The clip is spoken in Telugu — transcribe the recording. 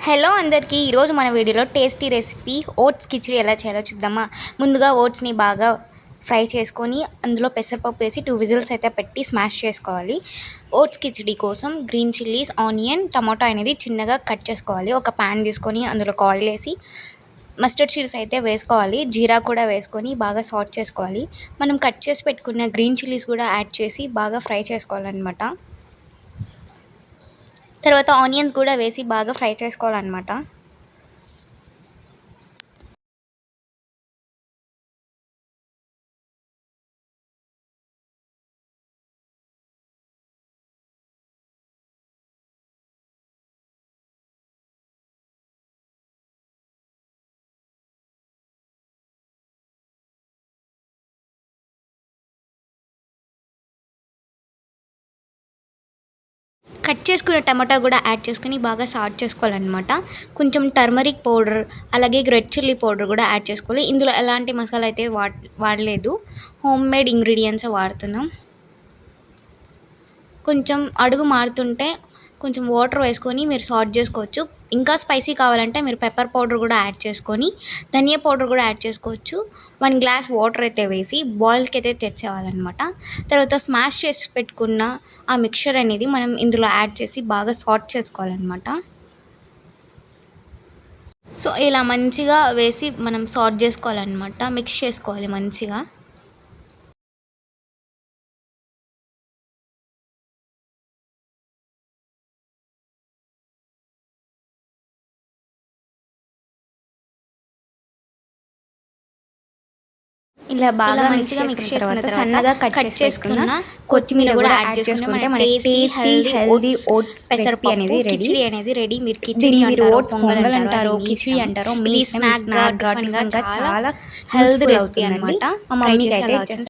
హలో అందరికీ ఈరోజు మన వీడియోలో టేస్టీ రెసిపీ ఓట్స్ కిచిడి ఎలా చేయాలో చూద్దామా. ముందుగా ఓట్స్ని బాగా ఫ్రై చేసుకొని అందులో పెసరపప్పు వేసి 2 విజిల్స్ అయితే పెట్టి స్మాష్ చేసుకోవాలి. ఓట్స్ కిచిడి కోసం గ్రీన్ చిల్లీస్, ఆనియన్, టమాటో అనేది చిన్నగా కట్ చేసుకోవాలి. ఒక ప్యాన్ తీసుకొని అందులో ఆయిల్ వేసి మస్టర్డ్ సీడ్స్ అయితే వేసుకోవాలి. జీరా కూడా వేసుకొని బాగా సాట్ చేసుకోవాలి. మనం కట్ చేసి పెట్టుకున్న గ్రీన్ చిల్లీస్ కూడా యాడ్ చేసి బాగా ఫ్రై చేసుకోవాలన్నమాట. తర్వాత ఆనియన్స్ కూడా వేసి బాగా ఫ్రై చేసుకోవాలన్నమాట. కట్ చేసుకున్న టమాటా కూడా యాడ్ చేసుకుని బాగా సాట్ చేసుకోవాలన్నమాట. కొంచెం టర్మరిక్ పౌడర్, అలాగే రెడ్ చిల్లీ పౌడర్ కూడా యాడ్ చేసుకోవాలి. ఇందులో ఎలాంటి మసాలా అయితే వాడలేదు, హోమ్ మేడ్ ఇంగ్రీడియంట్స్ వాడుతున్నాం. కొంచెం అడుగు మారుతుంటే కొంచెం వాటర్ వేసుకొని మీరు సాట్ చేసుకోవచ్చు. ఇంకా స్పైసీ కావాలంటే మీరు పెప్పర్ పౌడర్ కూడా యాడ్ చేసుకొని ధనియా పౌడర్ కూడా యాడ్ చేసుకోవచ్చు. 1 గ్లాస్ వాటర్ అయితే వేసి బాయిల్కి అయితే తెచ్చేవాలన్నమాట. తర్వాత స్మాష్ చేసి పెట్టుకున్న ఆ మిక్చర్ అనేది మనం ఇందులో యాడ్ చేసి బాగా సాట్ చేసుకోవాలన్నమాట. సో ఇలా మంచిగా వేసి మనం సాట్ చేసుకోవాలన్నమాట, మిక్స్ చేసుకోవాలి మంచిగా. ఇలా బాగా మంచిగా మిక్స్ చేసుకున్న తర్వాత సన్నగా కట్ చేసుకున్న కొత్తిమీర కూడా యాడ్ చేసుకుంటే మన టేస్టీ హెల్దీ ఓట్స్ రెసిపీ అనేది రెడీ. మీరు కిచిడి ఓట్స్ పొంగల్ అంటారో, కిచిడి అంటారో, మీ స్నాక్ గా చాలా హెల్తీ రెసిపీ అన్నమాట. మా మమ్మీకి అయితే